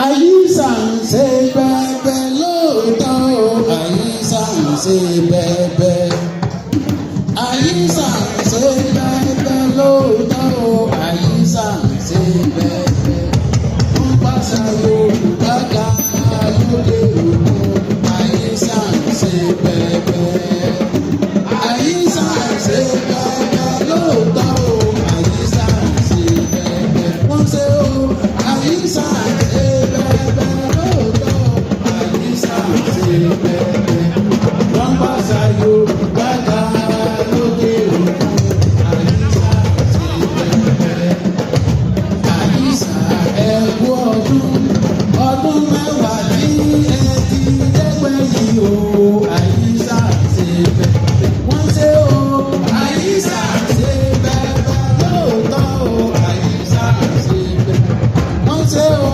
Àyíṣà ń ṣe bẹ́ẹ̀bẹ́ lóòótọ́ o, Àyíṣà ń ṣe bẹ́ẹ̀bẹ́. Àyíṣà ń ṣe bẹ́ẹ̀bẹ́ lóòótọ́ o, Àyíṣà ń ṣe bẹ́ẹ̀bẹ́. Wọ́n pàṣẹ Yorùbá ká lóde òkun, Àyíṣà ń ṣe bẹ́ẹ̀bẹ́. Àyíṣà ń ṣe bẹ́ẹ̀bẹ́ lóòótọ́ o, Àyíṣà ń ṣe bẹ́ẹ̀bẹ́. Wọ́n ṣe o, Àyíṣà ń ṣe bẹ́ẹ̀bẹ́ lóòótọ́ o, Àyíṣà ń ṣe bẹ́ẹ̀bẹ́. Wọ́n pàṣẹ Yorùbá ká lóde òkun, Àyíṣà ń ṣe bẹ́ẹ̀bẹ́. Àyíṣà ẹ̀kú ọdún mẹ́wàá ní ẹtì dẹ́gbẹ́ yìí o, Àyíṣà ń ṣe bẹ́ẹ̀bẹ́. Wọ́n ṣe o, Àyíṣà ń ṣe bẹ́ẹ̀bẹ́ lóòótọ́ o, Àyíṣà ń ṣe bẹ́ẹ̀bẹ́. Wọ́n ṣe o,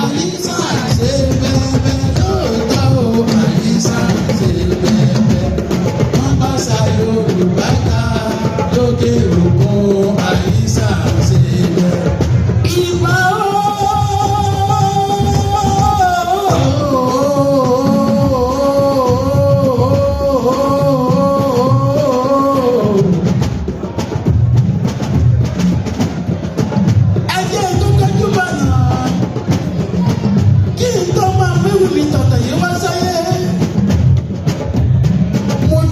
Àyíṣà ń ṣe bẹ́ẹ̀bẹ́ lóòótọ́ o, Àyíṣà ń ṣe bẹ́ẹ̀bẹ́. Wọ́n bá ṣa Yorùbá ká lókè òkun, Àyíṣà ń ṣe bẹ́ẹ̀bẹ́.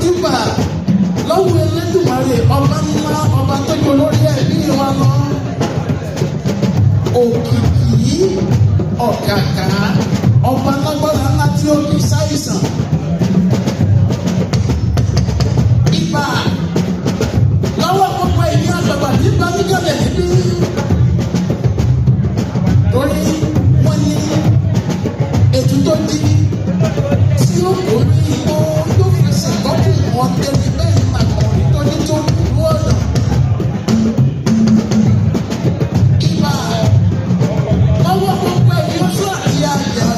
Ìgbà lọ́wọ́ Elédùmarè ọba ńlá ọba tó jọ lórí ẹ̀mí wa lọ. Òkìkí ọ̀kàkà ọba lágbára ńlá tí ó kì í ṣàìsàn. Ìbà lọ́wọ́ gbogbo ìní àgbàgbà tí bá mi jáde níbí. Torí wọ́n ní ètò tó di tí ó kò ní ìbò tó fi ṣètọ́jú wọn débi bẹ́ẹ̀ ní àkọ́rí tó ní tó wú ọ̀nà. Ìbà lọ́wọ́ gbogbo ìyọ́sọ́ àti àyà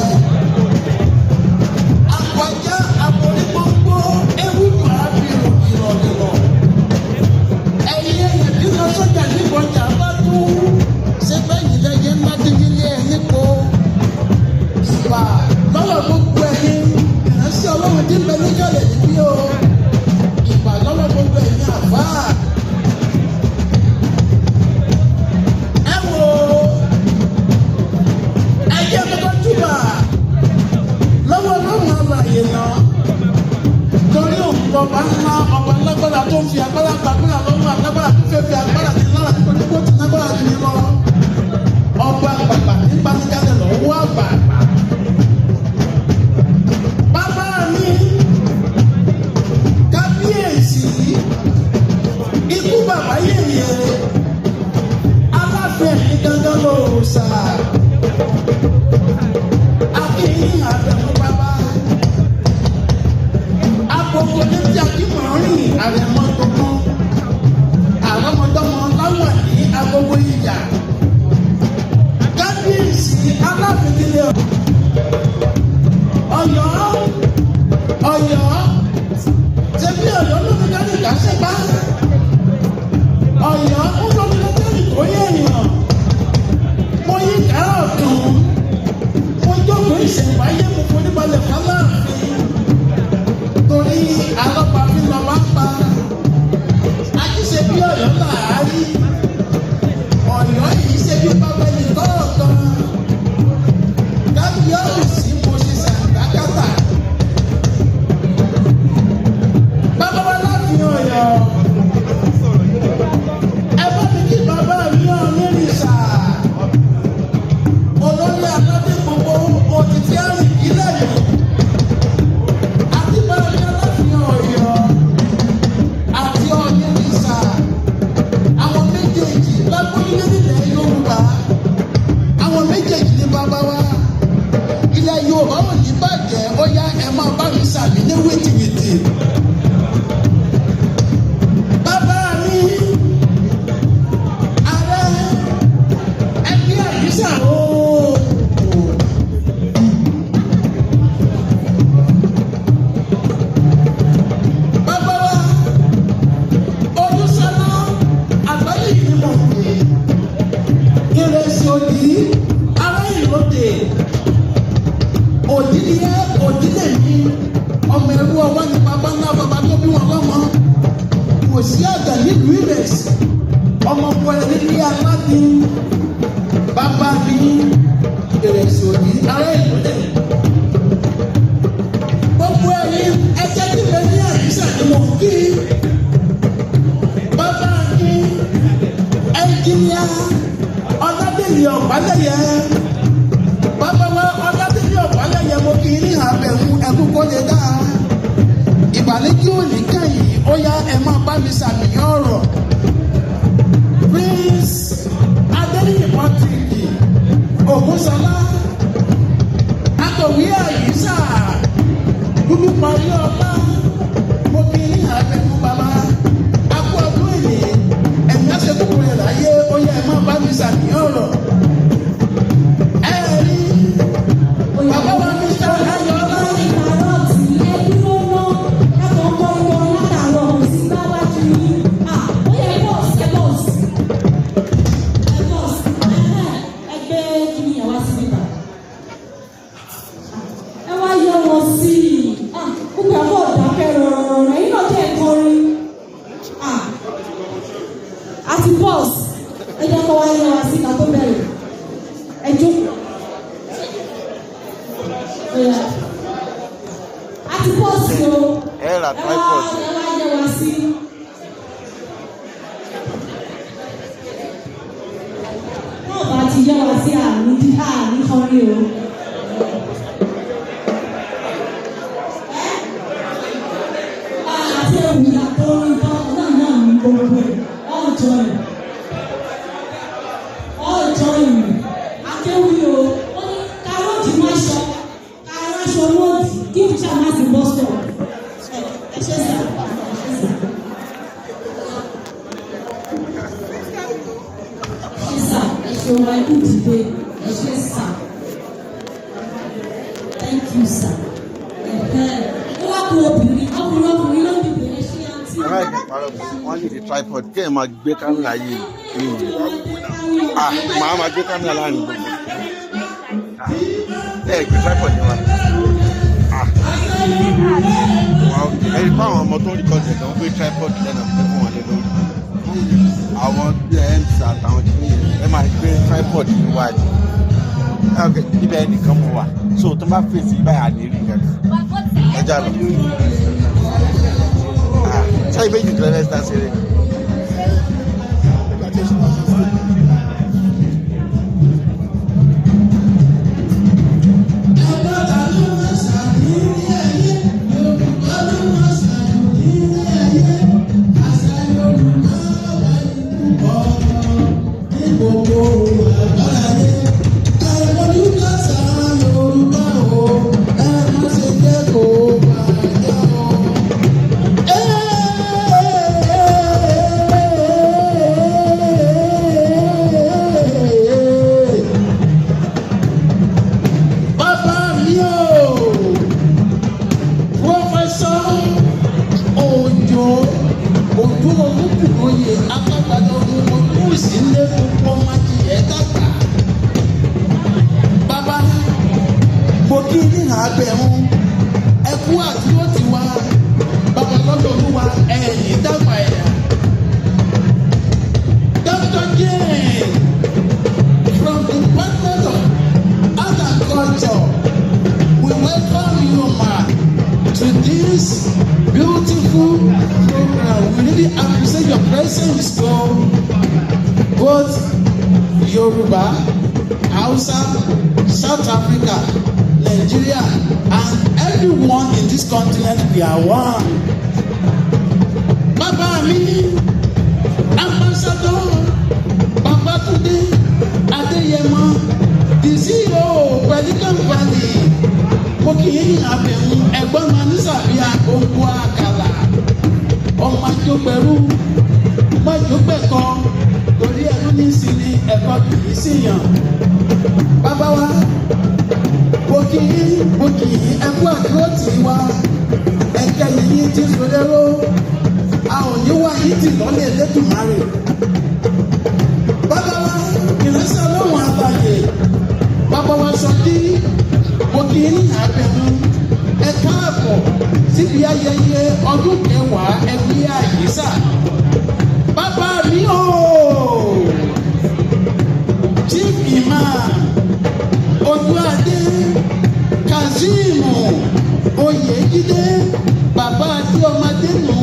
àpọ̀já àpòrí gbogbo ewu àbírò ìrọ̀lẹ́rọ̀. Ẹ̀yin ẹ̀yẹ̀ bí lọ sọ́jà nígbọ̀jà bá tú ṣé bẹ́yìn lẹ́yìn ńlá dídí lé ẹ̀ nípo. Ìbà lọ́wọ́ gbogbo ẹ̀yin ìránṣẹ́ Ọlọ́run tí ń bẹ níjọ́lẹ̀ níbí o. Ìbà lọ́wọ́ gbogbo ẹ̀yin àfáà. Ẹ wo ẹ̀jẹ̀ kọ́kọ́ túbà lọ́wọ́ Ọlọ́run àlàyé náà. Torí òun ọba ńlá ọba lágbára tó ń fi agbára gbàgbára lọ́wọ́ alágbára tó fẹ́ fi agbára ti lára nítorí kó ti lágbára jù ní lọ. Ọba àgbàgbà nípa nígbàdàn lọ́wọ́ àgbàgbà. Bàbá mi kábíyèsí ikú bàbá yèyé aláfẹ́ mi dandan ló sà akéyìn àdàmú bàbá agogo létí akímọ̀ọ́rìn àrẹ̀mọ tuntun àrọ́mọdọ́mọ láwà ní agogo ìjà kábíyèsí aláfẹ́ kílẹ̀ Ọ̀yọ́ ṣebí Ọ̀yọ́ ló fi dárí ìdásípá Ọ̀yọ́ ó ló fi dárí ìkóyè ènìyàn. Mo yí ká ọ̀tún mo jókòó ìṣẹ̀ǹbáyé mo máa bá mi sàmì ní wìtìwìtì. Bàbá mi ààrẹ ẹgbẹ́ àyíṣà o. Bàbá wa Olúṣọlá àgbáyé yìí ni mo pè é. Ìrẹsì òdì ará ìlóde. Òdìdí ẹ òdìdí mi ọmọ ẹrú ọwọ́ ní bàbá ńlá bàbá tó bí wọn lọ́mọ kò sí àgbà nílùú Ìrẹsì ọmọ pọlẹ nílé aládé bàbá mi Ìrẹsì òdì ará ìlóde. Gbogbo ẹ̀yin ẹjẹ tí bẹ ní àyíṣà ni mo kí bàbá mi ẹnjìníà Ọládélé Ọ̀pálẹ̀yẹ. Bàbá wa Ọládélé Ọ̀pálẹ̀yẹ mo kì í ní àbẹ̀wò ẹkú kó lè dá. Ìbàlẹ́jì òní kẹ́yìn ó yá ẹ máa bá mi ṣàmìyàn ọ̀rọ̀. Prince Adéníyì Patrick Ògúnṣọlá Akọ̀wé Àyíṣà Dúdú parí ọlá mo kì í ní àbẹ̀wò bàbá. Akú ọdún èlé ẹ̀mí àṣekúkú rẹ̀ láyé ó yá ẹ máa bá mi ṣàmìyàn ọ̀rọ̀. Bàbá wa ní sọ́ọ́ ayọ̀ ọlá. Àti bọ́ọ̀sì ẹ jẹ́ kó wáyé wá sí ká tó bẹ̀rẹ̀ ẹ jókòó. Àti bọ́ọ̀sì o ẹ wá yẹ wá sí. Wọ́n bá ti yẹ wá sí àní kọrin o. Àti ewu yàtọ̀ orin náà ní gbogbo ẹ̀. All join me. Akéwì o, ó ní kárọ̀tì máa ṣọ, kárọ̀ṣọ lóòdì, kí n ṣáà má sì bọ́ sọ̀. Ẹ ṣe sà. Ẹ ṣe sà, ẹ ṣe wá ikú dìde, ẹ ṣe sà. Thank you sir. Ó wá kú ọkùnrin ló ń dìbò ẹ ṣe àǹtí. Wọ́n ní the tripod kí ẹ máa gbé kámẹ́rà yìí ní ìlú. Màá máa gbé kámẹ́rà láàrin gbogbo. Ẹ gbé tripod yẹn wá. Ẹni fún àwọn ọmọ tó ń record ẹ̀ lọ́wọ́ gbé tripod lẹ́nà pé fún wọn lé lórí. Àwọn MC àtàwọn tí ẹ máa gbé tripod níwájú. Ibẹ̀ ẹnìkan mú wa. So tó bá fèsì báyà ní rí nǹkan. Ẹ já lọ. Ṣé ìbéjì tó lẹ́sẹ̀ ṣe rẹ̀? Ẹkú àdúró ti wá bàbá lọ́dọ̀ olúwa ẹ̀yìn dàgbà ẹ̀yà. Dr. Jane from the Department of Art and Culture, we welcome you ma to this beautiful program. We really appreciate your presence for both Yoruba, Hausa, South Africa, Nigeria, and everyone in this continent. We are one. Bàbá mi, Ambassador Babatunde Adéyẹmọ, the CEO Pelican Valley, mo kì í àbẹ̀wò ẹ̀gbọ́n ti yàn. Bàbá wa mo kì í ẹkú àdúró tì í wá. Ẹ̀kẹ́ yìí ti sọdẹ́rọ́. A ò ní wá yìí tì lọ́lẹ̀ Elédùmarè. Bàbá wa ìrẹsẹ̀ ọlọ́run àbàyè. Bàbá wa sọ kí mo kì í ní àbẹ̀mú. Ẹ káàbọ̀ síbi ayẹyẹ ọdún kẹwàá ẹgbẹ́ Àyíṣà. Bàbá mi ooo. Chief Imam Odúadé Kazeem Oyèjídé bàbá àti ọmọdé nù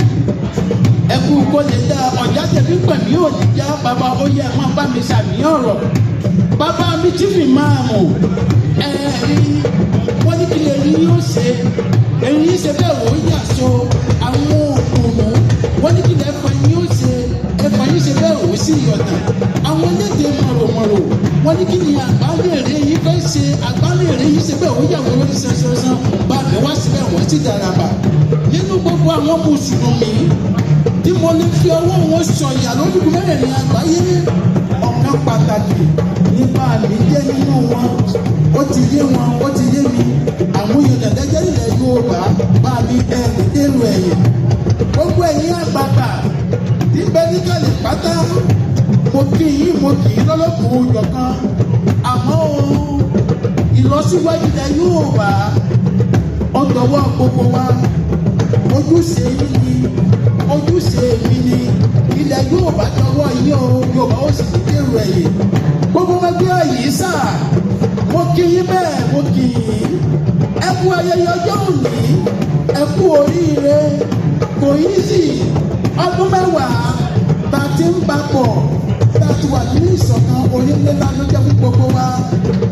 ẹkú kó lè dá ọjà tẹbí pẹ̀lú òdìjà bàbá oyè ẹ̀ máa bá mi ṣàníyàn ọ̀rọ̀ bàbá mi Chief Imam ẹ̀rí wọ́n ní kí lè rí yóò ṣe èyí ṣe bẹ́ẹ̀ wò ó yà so àwọn òkùnmù wọ́n ní kí lè ẹ̀fọ́ yóò ṣe ẹ̀fọ́ yìí ṣe bẹ́ẹ̀ wò ó sí ìyọ̀dà àwọn lédè mọ̀rọ̀mọ̀rọ̀ wọ́n ní kí ni àgbálẹ̀ èrè yìí fẹ́ ṣe àgbálẹ̀ èrè yìí ṣe bẹ́ẹ̀ ó yàwó lórí sẹ́sẹ́sẹ́ bá mi wá síbẹ̀ wọ́n ti daraba nínú gbogbo àwọn mùsùlùmí tí mo lè fi ọwọ́ wọn sọ̀yà lórí mẹ́rẹ̀ẹ̀rin àgbáyé ọ̀kan pàtàkì nípa mi jẹ́ nínú wọn ó ti yé wọn ó ti yé mi àmúyẹ dàdájẹ́ ilẹ̀ Yorùbá bá mi ẹ̀rù dèrò ẹ̀yìn gbogbo ẹ̀yìn àgbàgbà tí bẹ́ẹ̀ ní kàlẹ́ pátá mo kì í lọ́lọ́kùn òjọ̀kan àmọ́ ìlọsíwájú ilẹ̀ Yorùbá ọ̀dọ̀wọ́ gbogbo wa ojúṣe mi ni ilẹ̀ Yorùbá tọwọ́ yìí o Yorùbá ó sì ní dèrò ẹ̀yìn gbogbo ẹgbẹ́ Àyíṣà mo kì í bẹ́ẹ̀ mo kì í ẹ kú ayẹyẹ ọjọ́ òní ẹ kú oríire kò yí sí ọdún mẹ́wàá tá a ti ń papọ̀ láti wà nínú ìṣọ̀kan onílé-ńlá ló jẹ́ fún gbogbo wa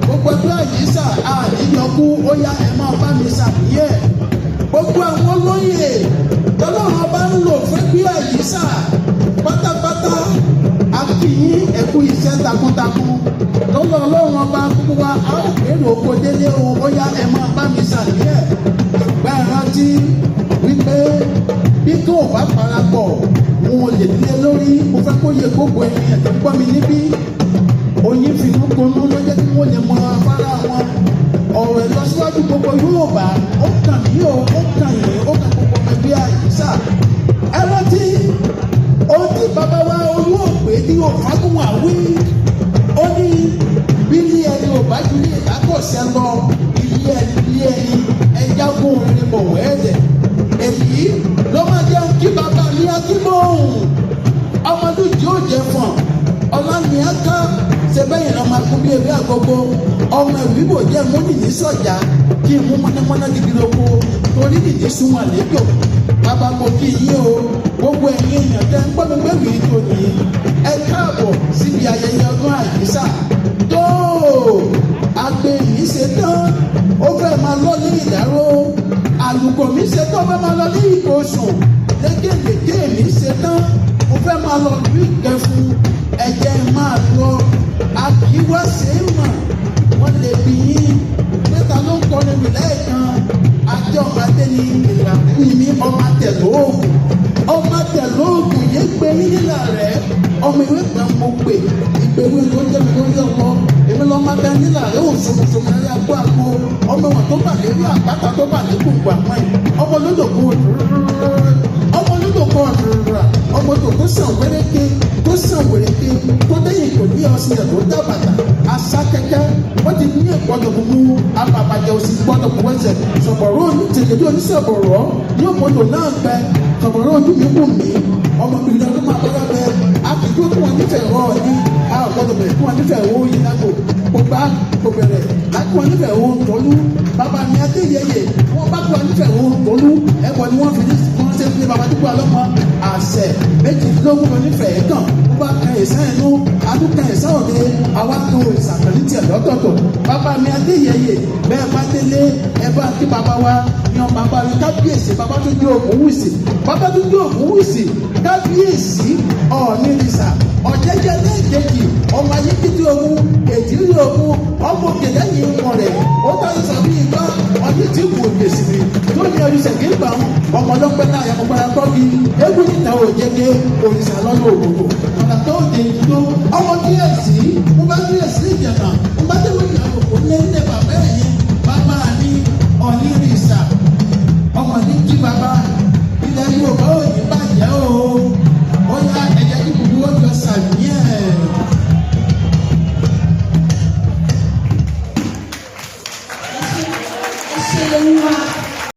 gbogbo ẹgbẹ́ Àyíṣà àníyànkú ó yá ẹ̀ máa bá mi ṣàfihàn gbogbo àwọn olóyè tọ́lọ́run bá ń lò fún ẹgbẹ́ Àyíṣà pátápátá a kì í ẹ̀kú iṣẹ́ takuntakun lọ́wọ́ ọlọ́run ọba gbogbo wa a ó kéré oko délé o ó yá ẹ̀ máa bá mi ṣàfihàn ṣùgbọ́n ẹ rántí wípé bí tó o bá parapọ̀ wọn ò lè lé lórí mo fẹ́ kó yẹ gbogbo ènìyàn tó gbọ́ mi níbí oyin fìlú konú ló jẹ́ kí wọ́n lè mọ afárá wọn ọ̀rọ̀ ìlọsíwájú gbogbo Yorùbá ó kàn mí o ó kàn yín ó kàn gbogbo ẹgbẹ́ Àyíṣà ẹ rántí ohun tí bàbá wa olóògbé ní òfagùn àwí ó ní bílí ẹni ò bá ju ní ìdákọ̀ọ́sẹ́ lọ ilé ẹni ẹ̀jágun òrìrì bọ̀ wẹ́ẹ̀dẹ̀ èyí ló máa jẹun kí bàbá mi akíbóhùn ọmọdé tí ó jẹ fún ọlọ́ni ẹ̀ka sẹ́bẹ̀yìn náà máa kún bí ewé àgógó ọmọ ìwíwò jẹ́ múni ní sọ̀jà kí n mú mọ́nàmọ́ná gidi lóko torí nìdí súnmọ́ àlejò bàbá mo kí yín o gbogbo ẹ̀yin èèyàn tẹ́ ń gbọ́dọ̀ gbẹ̀mí tòní ẹ káàbọ̀ síbi ayẹyẹ ọdún Àyíṣà tó àgbẹ̀ mi ṣe tán ó fẹ́ máa lọ ní ìdáró àlùkò mi ṣe tán ó fẹ́ máa lọ ní ìkóṣùn lékèlékè mi ṣe tán ó fẹ́ máa lọ ní ìkẹfun ẹ̀jẹ̀ máa lọ àkíwá ṣe é mọ̀ wọ́n lè bí yín mẹ́ta ló ń kọrin mi lẹ́ẹ̀kan àjọ ọmọdé ni ìlànà mi ọmọ àtẹ̀lóògùn yẹn gbé yín nílà rẹ̀ ọmọ ìwé kan mo pè ìgbéwé ló jẹ́ mi lórí ọmọ èmi lọ́ máa bẹ nílà rẹ̀ ò sọmọsọmọ ẹ̀rẹ́ àgbo àgbo ọmọ wọn tó bà lérí àpáta tó bà lékùn gbà mọ́ ẹ̀ ọmọ lódòkó ọmọ tó sàn wéréké tó dẹ́yìn kò ní ọsìn ẹ̀ tó dá bàtà àṣà kẹ́kẹ́ wọ́n ti ní ìgbọ́dọ̀ mú abàbàjẹ́ òsì gbọ́dọ̀ mú ẹsẹ̀ sọ̀bọ̀rọ̀ tètè oníṣẹ̀bọ̀rọ̀ yóò mọ́tò náà gbẹ sọ̀bọ̀rọ̀ ojú mi wù mí ọmọ mi lọ́dún máa bọ́lá bẹ àkìkú kí wọ́n nífẹ̀ẹ́ rọ ní àgbọ̀dọ̀ bẹ̀rẹ̀ kí wọ́n nífẹ̀ẹ́ wó yín lágbo kó gbá kó bẹ̀rẹ̀ láti wọ́n nífẹ̀ẹ́ wó tọ́lú bàbá mi adéyẹyẹ wọ́n bá kí wọ́n nífẹ̀ẹ́ wó tọ́lú ẹ̀kọ́ ni wọ́n fi ní wọ́n ṣe fi bàbá dúpọ̀ ọlọ́mọ àṣẹ méjìdínlógún lọ nífẹ̀ẹ́ kàn wọ́n bá kan ẹ̀sán ẹ̀nu adúkan ẹ̀sán òde àwa tó ìsàkàlì tiẹ̀ lọ́tọ̀ọ̀tọ̀ bàbá mi adéyẹyẹ bẹ́ẹ̀ bá délé ẹ bá kí bàbá wa yan bàbá mi kábíyèsí bàbá tó dé Ògúnwùsì bàbá tó dé Ògúnwùsì kábíyèsí ọ̀ọ́nìrìsà ọ̀jẹ̀jẹ̀ lẹ́ẹ̀kejì ọmọ ayé títí ogun ètìrí ogun ọmọ kẹlẹ́ yìí ń wọ̀n rẹ̀ ó bá ń sọ bí igbá ọdún tí kò gbèsè mi tó ní oríṣẹ̀ kí n gbà wọn ọmọ ọlọ́pẹ́ náà yẹ kópa ẹ̀kọ́ bí ewu níta òjẹ̀gẹ̀ òrìṣà lọ́nà òkòkò ọ̀nà tó dé ìdúró ọmọ kíyèsí mo bá kíyèsí ẹni wa.